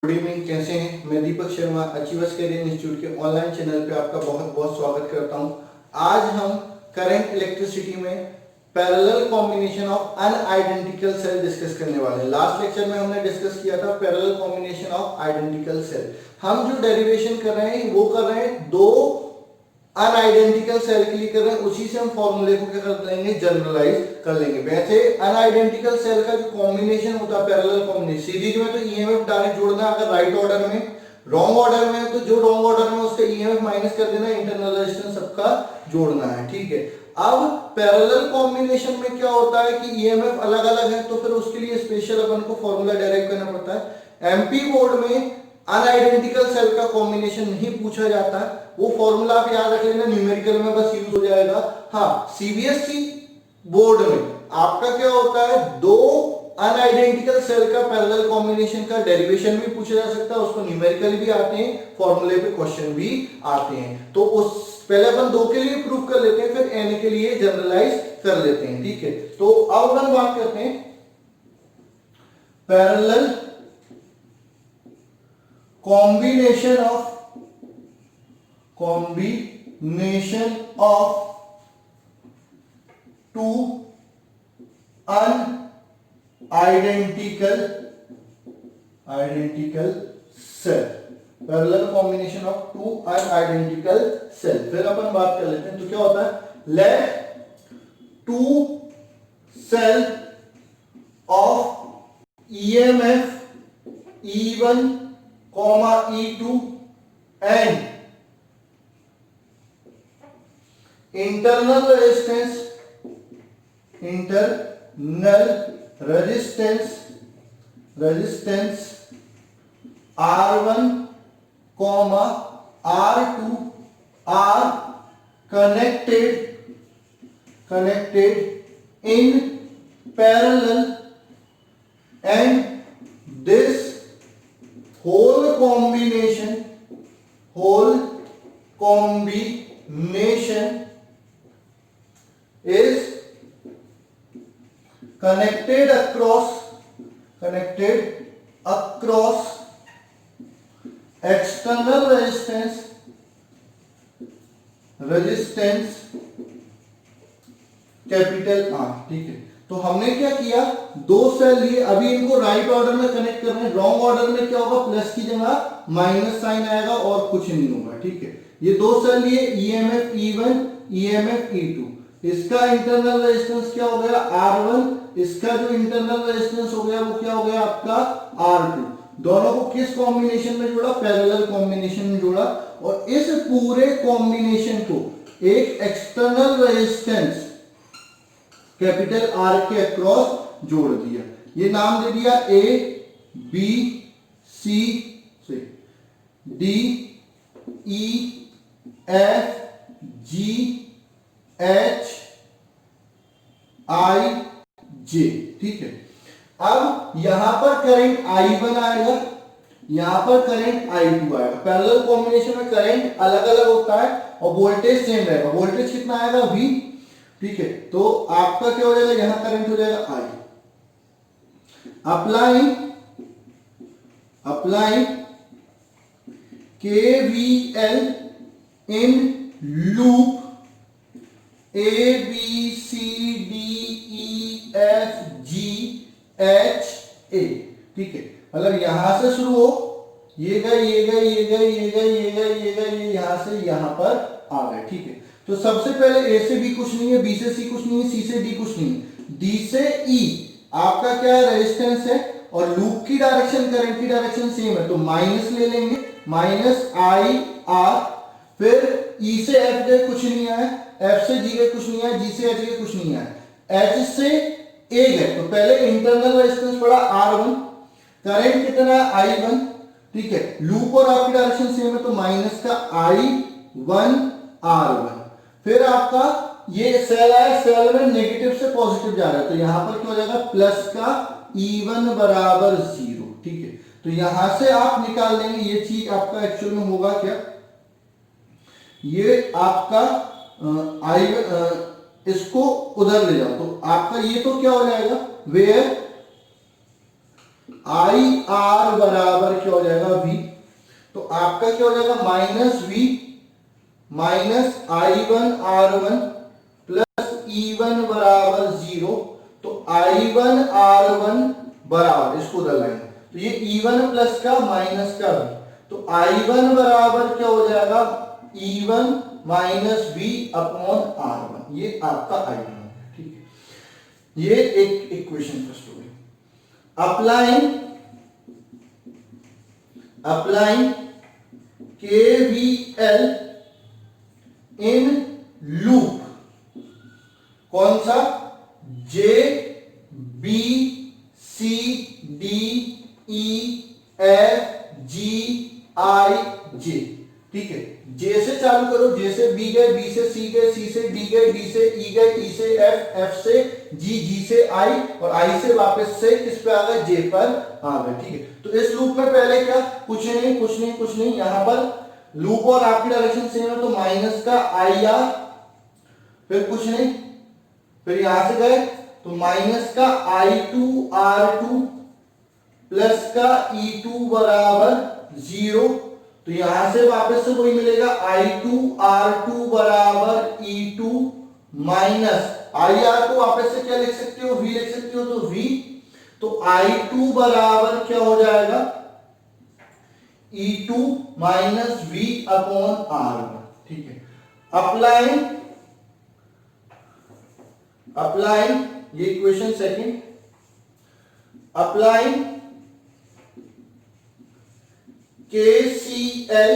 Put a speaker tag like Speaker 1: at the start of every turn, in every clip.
Speaker 1: Good evening, कैसे हैं? मैं Deepak Sharma achievers career institute के ऑनलाइन चैनल पे आपका बहुत बहुत स्वागत करता हूं। आज हम करंट इलेक्ट्रिसिटी में parallel combination of unidentical cell discuss करने वाले हैं। लास्ट लेक्चर में हमने डिस्कस किया था parallel combination of identical cell. हम जो डेरिवेशन कर रहे हैं वो कर रहे हैं दो अनआइडेंटिकल सेल के लिए कर रहे हैं, उसी से हम फॉर्मूले को क्या कर लेंगे, जनरलाइज कर लेंगे। वैसे अनआइडेंटिकल सेल का जो कॉम्बिनेशन होता है पैरेलल कॉम्बिनेशन, सीरीज में तो ईएमएफ डायरेक्ट जोड़ना है अगर राइट ऑर्डर में, रॉन्ग ऑर्डर में तो जो रॉन्ग ऑर्डर में उसका ईएमएफ माइनस कर देना, इंटरनल रेजिस्टेंस सबका जोड़ना है, ठीक है। अब पैरेलल कॉम्बिनेशन में क्या होता है कि ईएमएफ अलग अलग है, तो फिर उसके लिए स्पेशल अपन को फॉर्मूला डेराइव करना पड़ता है। एमपी बोर्ड में अनआइडेंटिकल सेल का कॉम्बिनेशन नहीं पूछा जाता है, वो फॉर्मूला आप याद रख लेना, न्यूमेरिकल में बस यूज हो जाएगा। हाँ, सीबीएसई बोर्ड में आपका क्या होता है, दो अनआइडेंटिकल सेल का पैरेलल कॉम्बिनेशन का डेरिवेशन भी पूछा जा सकता है, उसको न्यूमेरिकल भी आते हैं, फॉर्मूले पे क्वेश्चन भी आते हैं। तो उस पहले अपन दो के लिए प्रूव कर लेते हैं, फिर एन के लिए जनरलाइज कर लेते हैं, ठीक है। तो अब अपन बात करते हैं parallel combination of two unidentical cell, parallel combination of two unidentical cell. फिर अपन बात कर लेते हैं, तो क्या होता है, let two cell of EMF E1, E2 and internal resistance R1, R2 are connected in parallel, and this whole combination is connected across external resistance capital R, ठीक है। तो हमने क्या किया, दो सेल लिए, अभी इनको राइट ऑर्डर में कनेक्ट कर रहे हैं। रॉन्ग ऑर्डर में क्या होगा, प्लस की जगह माइनस साइन आएगा और कुछ नहीं होगा, ठीक है। ये दो सेल लिए, ईएमएफ E1, ईएमएफ E2, इसका इंटरनल रेजिस्टेंस क्या हो गया, R1, इसका जो इंटरनल रेजिस्टेंस हो गया वो क्या हो गया आपका R2। दोनों को किस कॉम्बिनेशन में जोड़ा, पैरेलल कॉम्बिनेशन में जोड़ा, और इस पूरे कॉम्बिनेशन को एक एक्सटर्नल रेजिस्टेंस कैपिटल R के अक्रॉस जोड़ दिया। ये नाम दे दिया A B C D E F G H I J, ठीक है। अब यहां पर करंट I1 आएगा, यहां पर करंट I2 आएगा। पैरेलल कॉम्बिनेशन में करंट अलग अलग होता है और वोल्टेज सेम रहेगा। वोल्टेज कितना आएगा, V, ठीक है। तो आपका क्या हो जाएगा, यहां करंट हो जाएगा I। Apply KVL in loop ABCDEFGHA, ठीक है। मतलब यहां से शुरू हो, ये गए, ये गए, ये गए, ये गए, ये गए, ये गए, ये यहां से यहां पर आ गए, ठीक है। तो सबसे पहले A से B कुछ नहीं है, B से C कुछ नहीं है, C से D कुछ नहीं है, D से E आपका क्या है, रेजिस्टेंस है, और लूप की डायरेक्शन, करंट की डायरेक्शन सेम है, तो माइनस ले लेंगे, माइनस IR। फिर E से F गए, कुछ नहीं आया, F से G गए, कुछ नहीं आया, G से H गए, कुछ नहीं आया, H से A गए। तो पहले इंटरनल रेजिस्टेंस पड़ा R1, करंट कितना है I1, ठीक है। लूप और आपकी डायरेक्शन सेम है, तो माइनस का I1 R1। फिर आपका ये सेल है, सेल में नेगेटिव से पॉजिटिव जा रहा है, तो यहां पर क्या हो जाएगा, प्लस का E1 बराबर 0, ठीक है। तो यहां से आप निकाल लेंगे, ये चीज आपका एक्चुअल में होगा क्या, ये आपका इसको उधर ले जाओ तो आपका ये तो क्या हो जाएगा, वेयर आई आर बराबर क्या हो जाएगा वी। तो आपका क्या हो जाएगा minus we minus I1R1 plus E1 बराबर 0। तो I1R1 बराबर, इसको उधर लाएंगे तो ये E1 प्लस का माइनस का V। तो I1 बराबर क्या हो जाएगा E1 minus V upon R1। ये आपका I1 है, ठीक है। ये एक इक्वेशन फर्स्ट हो गई। अप्लाइंग KVL इन लूप, कौन सा, J B C D E F G I J, ठीक है। J से चालू करो, J से B गए, B से C गए, C से D गए, D से E गए, E से F, F से G, G से I और I से वापस से किस पे आ गए, J पर आ गए, ठीक है। तो इस लूप में पहले क्या, कुछ नहीं, यहां पर लूप और आपकी डायरेक्शन सेम है तो माइनस का IR, फिर कुछ नहीं, फिर यहां से गए तो माइनस का I2R2 प्लस का E2 बराबर 0। तो यहां से वापस से वही मिलेगा I2R2 बराबर E2 माइनस IR को वापस से क्या लिख सकते हो, V लिख सकते हो, तो V। तो I2 बराबर क्या हो जाएगा E2 minus V upon R1, ठीक है। अप्लाइंग ये इक्वेशन सेकंड, अप्लाइंग KCL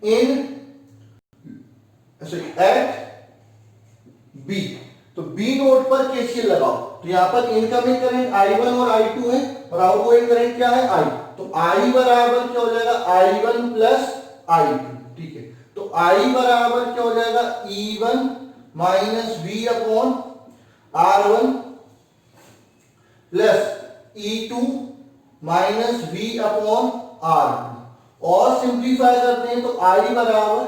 Speaker 1: इन एट B। तो B नोड पर KCL लगाओ। तो यहां पर इनकमिंग करंट I1 और I2 है और आउटगोइंग करंट क्या है I। तो I बराबर क्या हो जाएगा I1 प्लस I2, ठीक है। तो I बराबर क्या हो जाएगा E1 minus V upon R1 plus E2 minus V upon R2 और सिंप्लीफाई करते हैं तो I बराबर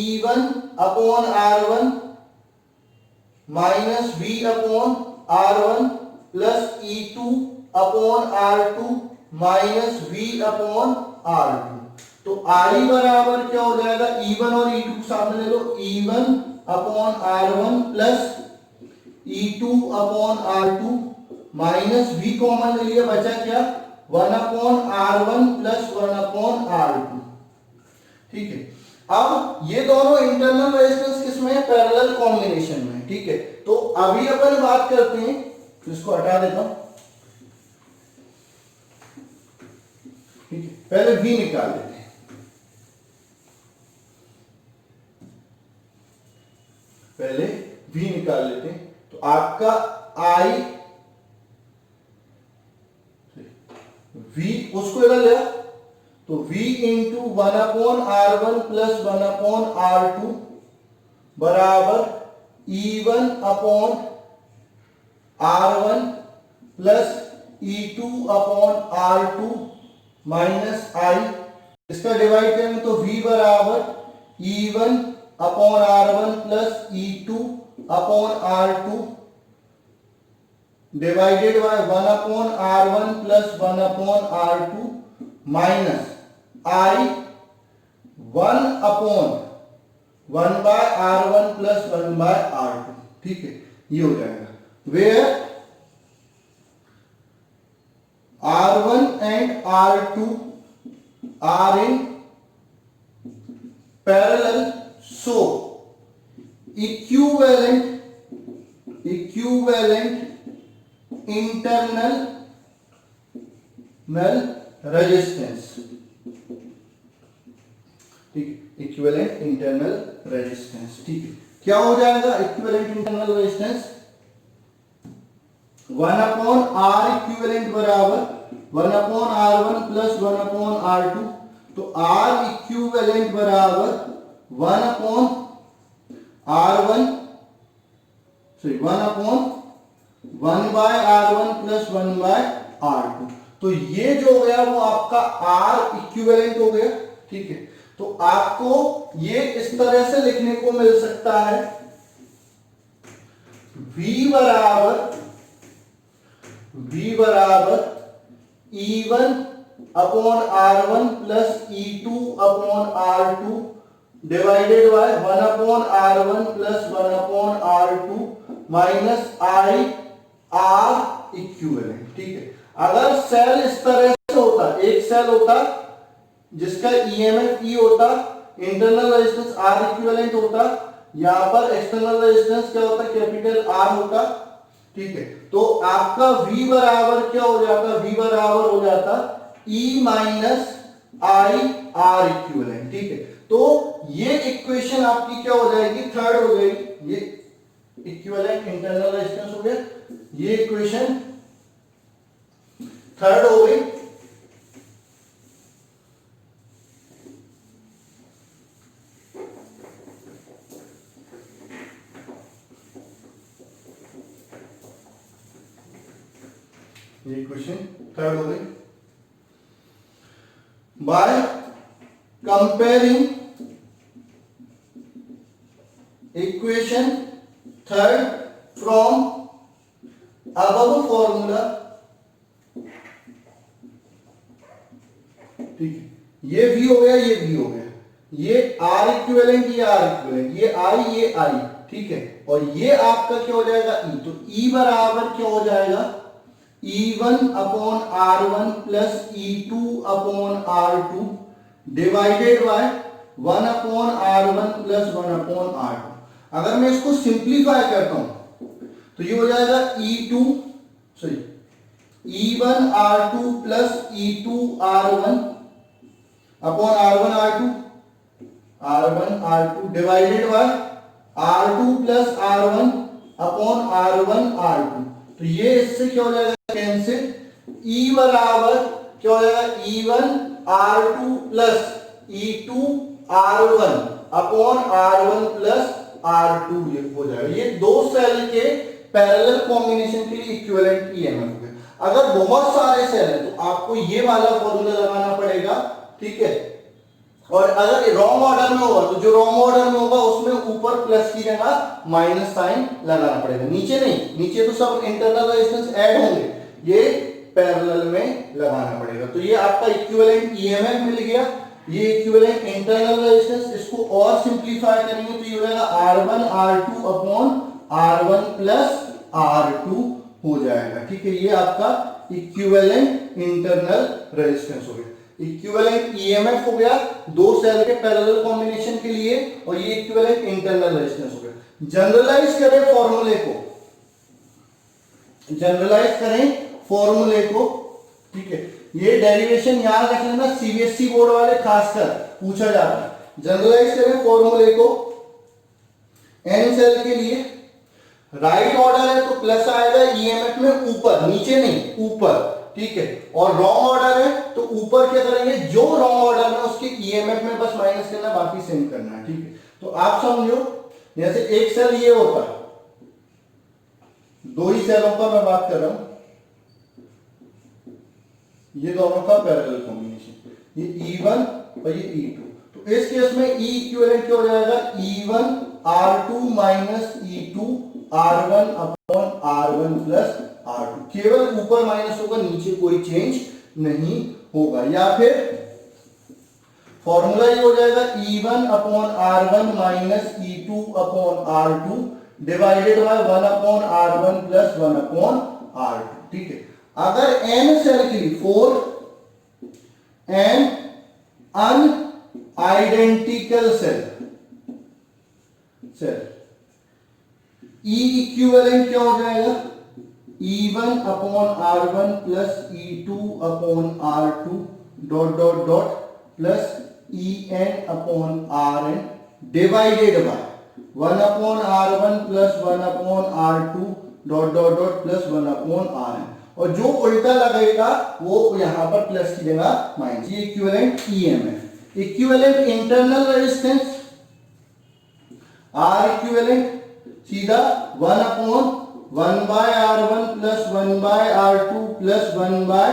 Speaker 1: E1 upon R1 minus V upon R1 plus E2 upon R2 minus V upon R2। तो I बराबर क्या हो जाएगा, E1 और E2 को सामने ले लो, E1 upon R1 plus E2 upon R2 minus V common ले लिया, बचा क्या 1 upon R1 plus 1 upon R2, ठीक है। अब ये दोनों इंटरनल रेजिस्टेंस किसमें है, पैरेलल कॉम्बिनेशन में, ठीक है। तो अभी अपन बात करते हैं, इसको हटा देता हूं, ठीक है। पहले V निकाल लेते हैं, तो आपका I V उसको इधर ले, तो V into 1 upon R1 plus 1 upon R2 बराबर E1 upon R1 plus E2 upon R2 minus I। इसका डिवाइड करेंगे तो V बराबर E1 upon R1 plus E2 upon R2 divided by 1 upon R1 plus 1 upon R2 minus I 1 upon 1 by R1 plus 1 by R2, ठीक है। ये हो जाएगा where R1 and R2 are in parallel, so equivalent internal resistance, ठीक है। Equivalent internal resistance, ठीक है। क्या हो जाएगा equivalent internal resistance, 1 upon R equivalent बराबर 1 upon R1 plus 1 upon R2। तो R इक्विवेलेंट बराबर 1 upon R1 sorry 1 upon 1 by R1 plus 1 by R2। तो ये जो हो गया वो आपका R इक्विवेलेंट हो गया, ठीक है। तो आपको ये इस तरह से लिखने को मिल सकता है, V बराबर V बराबर E1 upon R1 plus E2 upon R2 divided by 1 upon R1 plus 1 upon R2 minus I R equivalent. ठीक है, अगर सेल इस तरह से होता, एक सेल होता जिसका ईएमएफ ई होता, इंटरनल रेजिस्टेंस आर इक्विवेलेंट होता, यहां पर एक्सटर्नल रेजिस्टेंस क्या होता, कैपिटल आर होता। ठीक है, तो आपका V बराबर क्या हो जाता, V बराबर हो जाता E minus I R equivalent. ठीक है, तो ये इक्वेशन आपकी क्या हो जाएगी, थर्ड हो जाएगी। ये इक्विवेलेंट इंटरनल रेजिस्टेंस हो गया, ये इक्वेशन थर्ड हो गई। ये इक्वेशन थर्ड हो गई। By comparing equation third from above formula, ठीक है, ये V हो गया, ये V हो गया, ये R इक्विवेलेंट, ये R इक्विवेलेंट, ये I, ये I। ठीक है, और ये आपका क्या हो जाएगा E, तो E बराबर क्या हो जाएगा, E1 upon R1 plus E2 upon R2 divided by 1 upon R1 plus 1 upon R2। अगर मैं इसको सिंप्लीफाई करता हूं तो ये हो जाएगा E1 R2 plus E2 R1 upon R1 R2 divided bye R2 plus R1 upon R2। तो ये इससे क्या हो जाएगा, कैंसिल। E बराबर क्या हो जाएगा, E1 R2 plus E2 R1 upon R1 plus R2 ये हो जाएगा। ये दो सेल के पैरेलल कॉम्बिनेशन के लिए इक्विवेलेंट ईएमएफ हो गया। अगर बहुत सारे सेल है तो आपको ये वाला फॉर्मूला लगाना पड़ेगा। ठीक है, और अगर रॉन्ग ऑर्डर में होगा तो जो रॉन्ग ऑर्डर में होगा उसमें ऊपर प्लस की जगह माइनस साइन लगाना पड़ेगा, नीचे नहीं, नीचे तो सब इंटरनल रेजिस्टेंस ऐड होंगे, ये पैरेलल में लगाना पड़ेगा। तो ये आपका इक्विवेलेंट ईएमएफ मिल गया, ये इक्विवेलेंट इंटरनल रेजिस्टेंस। इसको और सिंप्लीफाई करेंगे तो ये हो जाएगा R1 R2 upon R1 plus R2 हो जाएगा। ठीक है, ये आपका इक्विवेलेंट इंटरनल रेजिस्टेंस हो गया। इक्विवेलेंट ईएमएफ हो गया दो सेल के पैरेलल कॉम्बिनेशन के लिए, और ये इक्विवेलेंट इंटरनल रेजिस्टेंस हो गया। जनरलाइज करें फॉर्मूले को, जनरलाइज करें फॉर्मूले को। ठीक है, ये डेरिवेशन याद रख लेना, सीबीएसई बोर्ड वाले खासकर पूछा जाता है। जनरलाइज करें फॉर्मूले को, एन सेल के लिए राइट ऑर्डर है तो प्लस आएगा ईएमएफ में ऊपर, नीचे नहीं ऊपर। ठीक है, और रॉन्ग ऑर्डर है तो ऊपर क्या करेंगे, जो रॉन्ग ऑर्डर है उसके ईएमएफ में बस माइनस करना, बाकी सेम करना है। ठीक है, तो आप समझो जैसे एक सेल ये होता है, दो ही सेलों का मैं बात कर रहा हूं, ये दोनों का पैरेलल कॉम्बिनेशन, ये E1 और ये E2। तो इस केस में E इक्विवेलेंट क्या हो जाएगा, E1 R2 minus E2 R1 upon R1 plus R2। केवल ऊपर माइनस होगा, नीचे कोई चेंज नहीं होगा। या फिर फॉर्मूला ये हो जाएगा E1 upon R1 minus E2 upon R2 divided by 1 upon R1 plus 1 upon R2। ठीक है, अगर n सेल के लिए 4 n अनआइडेंटिकल सेल E इक्विवेलेंट क्या हो जाएगा, E1 upon R1 plus E2 upon R2 dot dot dot plus En upon Rn divided by 1 upon R1 plus 1 upon R2 dot dot dot plus 1 upon Rn, और जो उल्टा लगेगा वो यहां पर प्लस की जगह माइनस। ये equivalent EMF. Equivalent internal resistance R equivalent सीधा 1 upon 1 by R1 plus 1 by R2 plus 1 by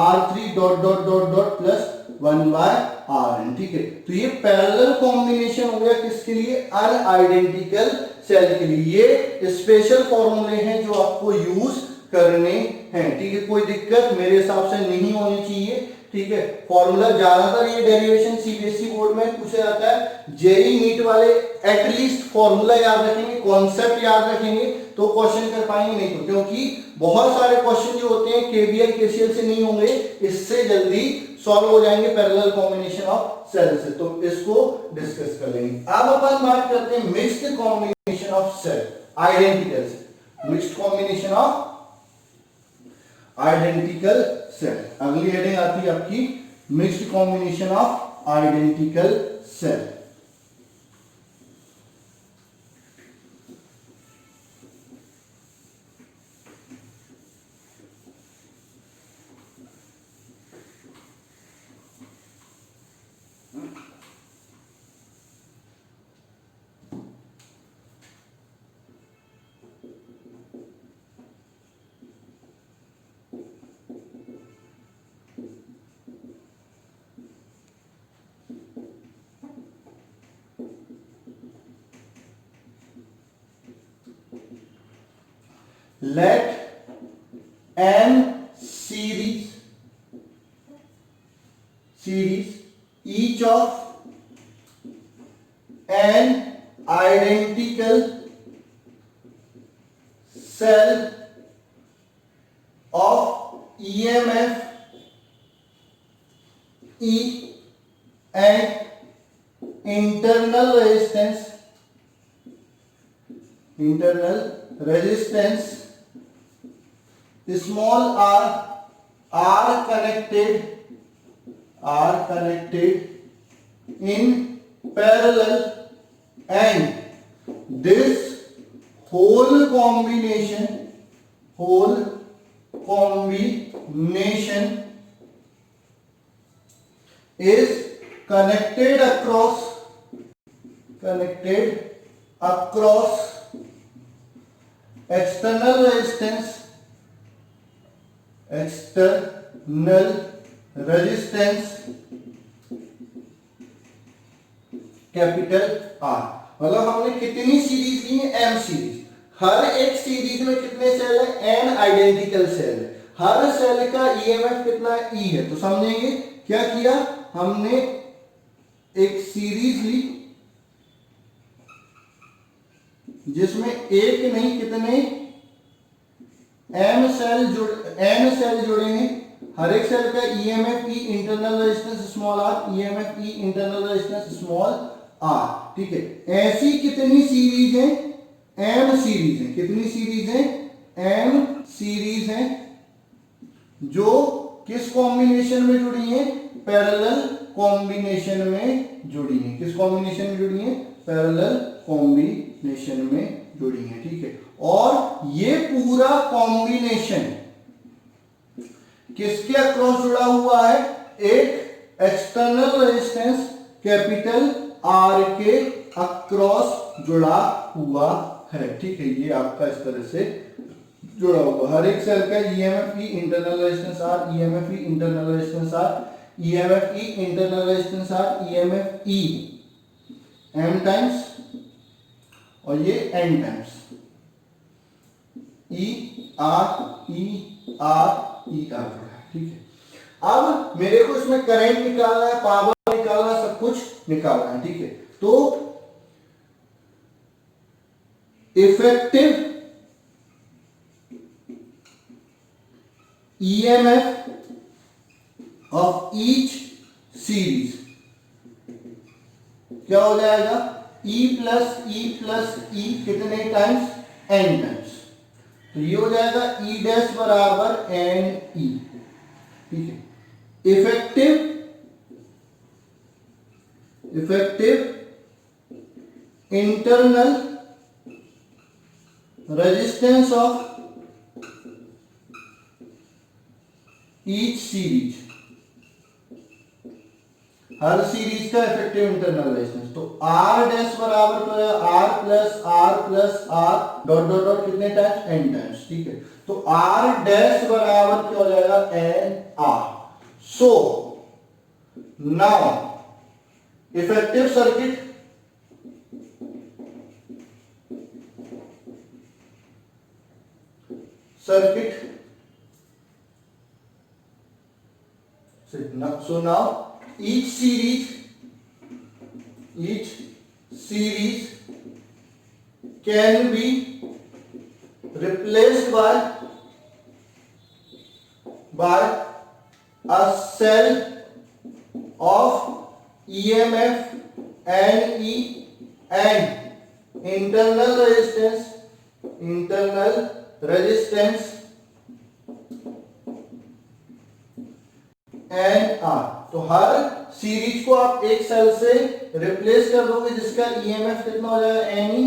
Speaker 1: R3 dot dot dot dot plus 1 by Rn। ठीक है, तो ये पैरेलल कॉम्बिनेशन हो गया किसके लिए, अनआइडेंटिकल सेल के लिए। ये स्पेशल फॉर्मूले हैं जो आपको यूज करने हैं। ठीक है, कोई दिक्कत मेरे हिसाब से नहीं होनी चाहिए। ठीक है, फॉर्मूला ज्यादातर ये डेरिवेशन सीबीएसई बोर्ड में पूछा जाता है। जेई नीट वाले एटलीस्ट फॉर्मूला याद रखेंगे, कॉन्सेप्ट याद रखेंगे तो क्वेश्चन कर पाएंगे, नहीं तो क्योंकि बहुत सारे क्वेश्चन जो होते हैं केवीएल केसीएल से नहीं होंगे, इससे जल्दी सॉल्व हो जाएंगे पैरेलल कॉम्बिनेशन ऑफ सेल से। तो इसको डिस्कस कर लेंगे। अब अपन बात करते हैं mixed combination of cell, identical cell, mixed combination of identical cell. अगली हेडिंग आती है आपकी mixed combination of identical cell. Let n series each of an identical cell of EMF E and internal resistance small r are connected in parallel, and this whole combination is connected across external resistance capital R. मतलब हमने कितनी series ली है? M series. हर एक series में कितने cell है? N identical cell है। हर cell का ईएमएफ कितना है? ई है। तो समझेंगे क्या किया हमने, एक सीरीज ली जिसमें एक नहीं कितने एन सेल जुड़ेंगे। हर एक सेल का EMF E internal resistance small R, EMF E internal resistance small R. ठीक है, ऐसी कितनी सीरीज है? एम सीरीज है। कितनी सीरीज है? एम सीरीज है जो किस कॉम्बिनेशन में जुड़ी है? पैरेलल कॉम्बिनेशन में जुड़ी है। किस कॉम्बिनेशन में जुड़ी है? पैरेलल कॉम्बिनेशन में जुड़ी है। ठीक है, और ये पूरा कॉम्बिनेशन किसके अक्रॉस जुड़ा हुआ है? एक एक्सटर्नल रेजिस्टेंस कैपिटल आर के अक्रॉस जुड़ा हुआ है। ठीक है, ये आपका इस तरह से जुड़ा हुआ। हर एक सेल का EMF E internal resistance R, EMF E internal resistance R, EMF E internal resistance R, EMF E M times और ये N times E R E R E R. ठीक है, अब मेरे को इसमें करंट निकालना है, पावर निकालना है, सब कुछ निकालना है। ठीक है, तो effective EMF of each series क्या हो जाएगा? ई प्लस ई कितने टाइम्स? N times. तो ये हो जाएगा ई डैश बराबर एन ई। ठीक है, effective internal resistance of each series, हर सीरीज का इफेक्टिव इंटरनल रेजिस्टेंस। तो आर डैश बराबर तो है R plus R dot dot dot कितने टाइम्स? N times. ठीक है, तो आर डैश बराबर क्या हो जाएगा? N R. So now effective circuit So now each series can be replaced by a cell of EMF NE and internal resistance N R. तो हर सीरीज को आप एक सेल से रिप्लेस कर दोगे जिसका ईएमएफ कितना हो जाएगा एन ई,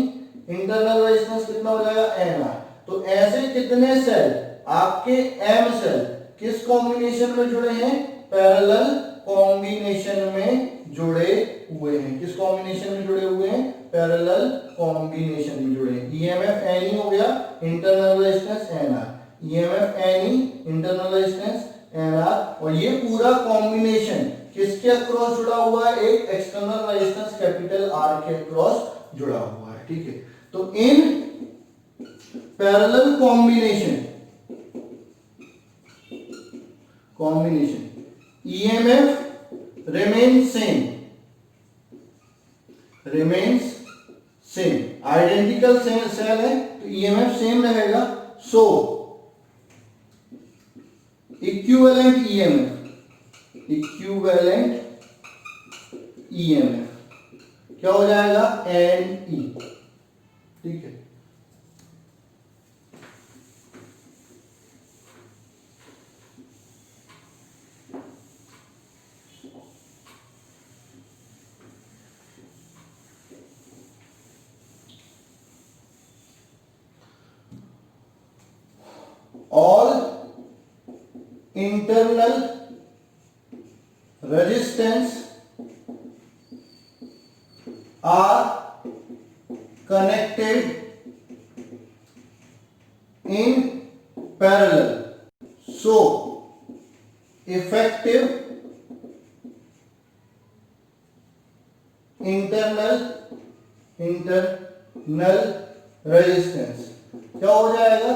Speaker 1: इंटरनल रेजिस्टेंस कितना हो जाएगा एन आर। तो ऐसे कितने सेल आपके एम सेल किस कॉम्बिनेशन में जुड़े हैं? पैरेलल कॉम्बिनेशन में जुड़े हुए हैं। किस कॉम्बिनेशन में जुड़े हुए हैं? पैरेलल कॉम्बिनेशन में जुड़े हैं। ईएमएफ एन ई हो गया, internal resistance N R, EMF N E, internal resistance N R, और ये पूरा कॉम्बिनेशन किसके अक्रॉस जुड़ा हुआ है? एक एक्सटर्नल रेजिस्टेंस कैपिटल आर के अक्रॉस जुड़ा हुआ है। ठीक है, तो in parallel combination EMF remains same, identical cell है तो ईएमएफ सेम रहेगा। सो इक्विवेलेंट ईएमएफ क्या हो जाएगा? N E. ठीक है, all internal resistance are connected in parallel, so effective internal resistance क्या हो जाएगा?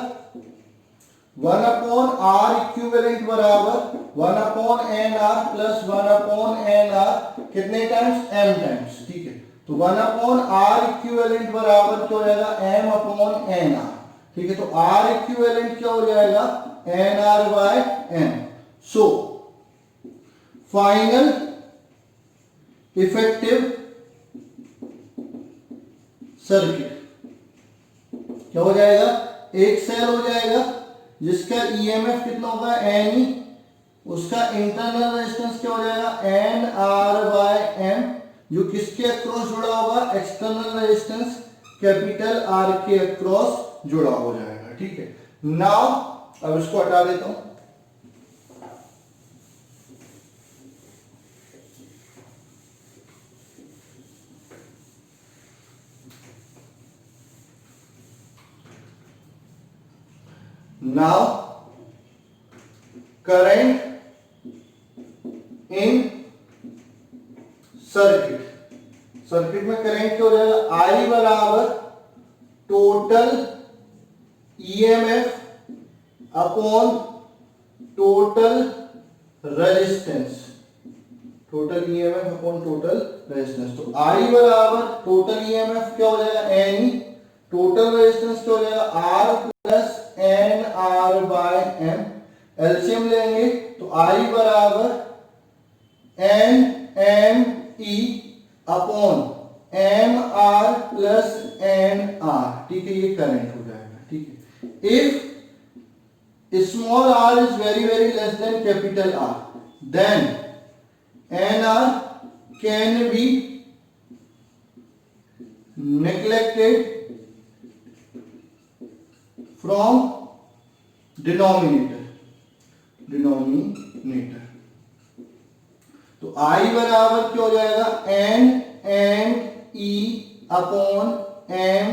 Speaker 1: 1 अपॉन आर इक्विवेलेंट बराबर 1 upon N R plus 1 upon N R कितने टाइम्स? M times. ठीक है, तो 1 अपॉन आर इक्विवेलेंट बराबर क्या हो जाएगा? M upon N R. ठीक है, तो आर इक्विवेलेंट क्या हो जाएगा? N are by M. So final effective circuit क्या हो जाएगा? एक सेल हो जाएगा जिसका ईएमएफ कितना होगा? एन ई, उसका इंटरनल रेजिस्टेंस क्या हो जाएगा? एन आर बाय एम, जो किसके अक्रॉस जुड़ा होगा? एक्सटर्नल रेजिस्टेंस कैपिटल आर के अक्रॉस जुड़ा हो जाएगा। ठीक है, नाउ अब इसको हटा देता हूं। Now current in सर्किट में करंट क्या हो जाएगा? I बराबर total EMF upon total resistance, total EMF upon total resistance. तो I बराबर टोटल ईएमएफ क्या हो जाएगा? एन ई, टोटल रेजिस्टेंस क्या हो जाएगा? R plus N R by M. LCM लेंगे तो आई बराबर N M E upon M R plus N R. ठीक है, ये करंट हो जाएगा। ठीक है, if small R is very very less than capital R, then N R can be neglected from denominator। तो I बराबर क्या हो जाएगा? N and E upon M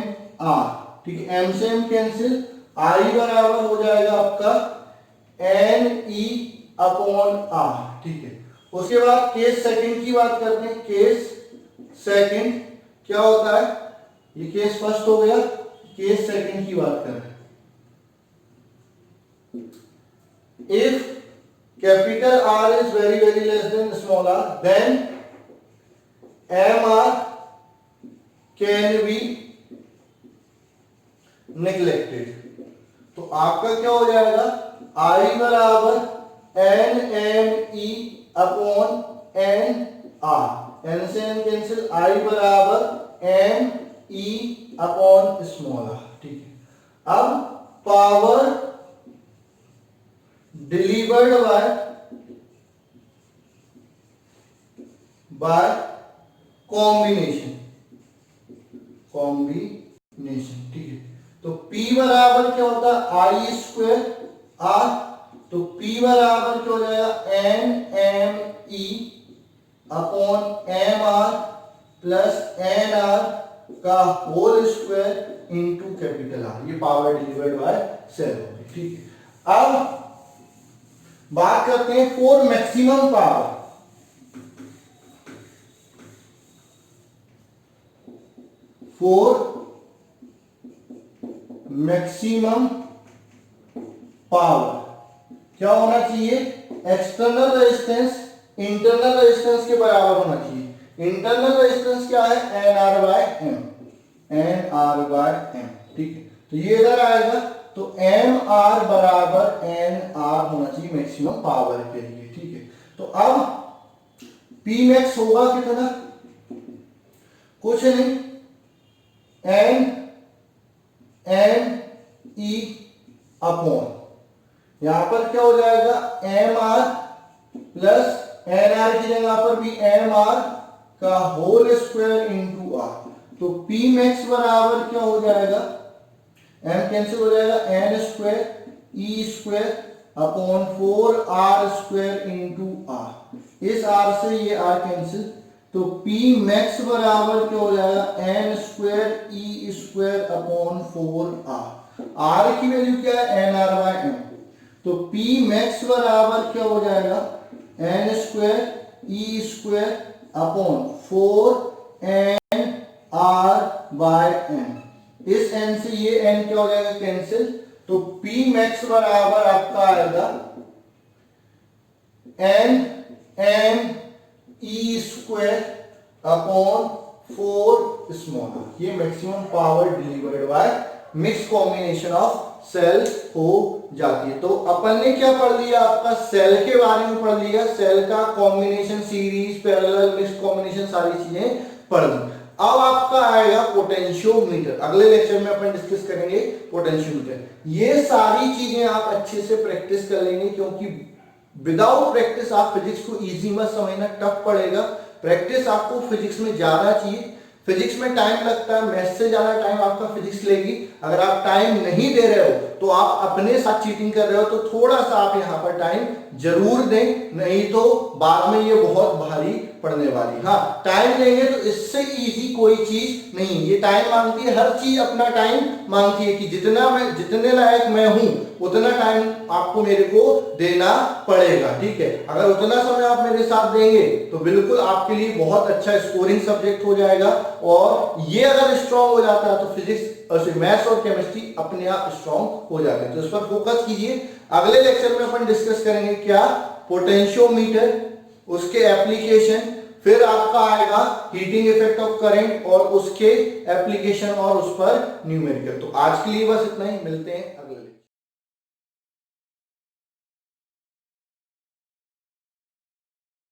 Speaker 1: R. ठीक है, M से M कैंसिल, I बराबर हो जाएगा आपका N E अपॉन R। ठीक है, उसके बाद केस सेकंड की बात करते हैं। केस सेकंड क्या होता है? ये केस फर्स्ट हो गया, केस सेकंड की बात कर रहे हैं। If capital R is very less than small r, then MR can be neglected. तो आपका क्या हो जाएगा, I बराबर N M E upon N R, N से एन कैंसिल, I बराबर एम ई अपॉन स्मॉल आर, ठीक है। अब पावर डिलीवर्ड बाय कॉम्बिनेशन, ठीक है। तो P बराबर क्या होता है, आई स्क्वायर आर, तो P बराबर क्या हो जाएगा, n M E upon M R plus N r का whole square into capital R, ये पावर डिलीवर्ड बाय सेल होगी, ठीक है। अब बात करते हैं for maximum power. For maximum power क्या होना चाहिए, एक्सटर्नल रेजिस्टेंस इंटरनल रेजिस्टेंस के बराबर होना चाहिए। इंटरनल रेजिस्टेंस क्या है, एन आर बाय एम, ठीक है। तो ये इधर आएगा, तो एम आर बराबर एन आर होना चाहिए मैक्सिमम पावर के लिए, ठीक है। तो अब पी मैक्स होगा कितना, कुछ नहीं, एन एम ई अपॉन, यहां पर क्या हो जाएगा, M are plus N R की जगह पर भी एम आर का होल स्क्वायर इंटू आर। तो पी मैक्स बराबर क्या हो जाएगा, एम कैंसिल हो जाएगा, एन स्क्वायर ई square upon 4 square into R, इस आर से ये आर कैंसिल, तो P मैक्स बराबर क्या हो जाएगा, एन स्क्वायर ई स्क्वायर अपॉन 4 आर की वैल्यू क्या है, एन आर बाय एम, तो P मैक्स बराबर क्या हो जाएगा, N square E square upon 4 n are by m, इस एन से ये एन क्या हो जाएगा कैंसिल, तो P मैक्स बराबर आपका आएगा n M e square upon 4 small r, ये maximum power delivered by mix combination of cell हो जाती है। तो अपन ने क्या पढ़ लिया, आपका सेल के बारे में पढ़ लिया, सेल का combination, series, parallel, mix combination, सारी चीजें पढ़ ली। अब आपका आएगा पोटेंशियोमीटर, अगले लेक्चर में अपन डिस्कस करेंगे पोटेंशियोमीटर। ये सारी चीजें आप अच्छे से प्रैक्टिस कर लेंगे, क्योंकि विदाउट प्रैक्टिस आप फिजिक्स को इजी मत समझना, टफ पड़ेगा। प्रैक्टिस आपको फिजिक्स में ज्यादा चाहिए, फिजिक्स में टाइम लगता है, मैथ्स से ज्यादा टाइम आपका फिजिक्स लेगी। अगर आप टाइम नहीं दे रहे हो तो आप अपने साथ चीटिंग कर रहे हो, तो थोड़ा सा आप यहाँ पर टाइम जरूर दें, नहीं तो बाद में ये बहुत भारी पड़ने वाली। हाँ, टाइम देंगे तो इससे इजी कोई चीज नहीं, ये टाइम मांगती है, हर चीज अपना टाइम मांगती है कि जितने लायक मैं हूं उतना टाइम आपको मेरे को देना पड़ेगा, ठीक है। अगर उतना समय आप मेरे साथ देंगे तो बिल्कुल आपके लिए बहुत अच्छा स्कोरिंग सब्जेक्ट हो जाएगा, और ये अगर स्ट्रांग हो जाता है तो फिजिक्स और मैथ्स और केमिस्ट्री अपने आप स्ट्रांग हो जाते हैं। तो इस पर फोकस कीजिए। अगले लेक्चर में अपन डिस्कस करेंगे क्या, पोटेंशियोमीटर, उसके एप्लीकेशन, फिर आपका आएगा हीटिंग इफेक्ट ऑफ करंट और उसके एप्लीकेशन और उस पर न्यूमेरिकल। तो आज के लिए बस इतना ही, मिलते हैं अगले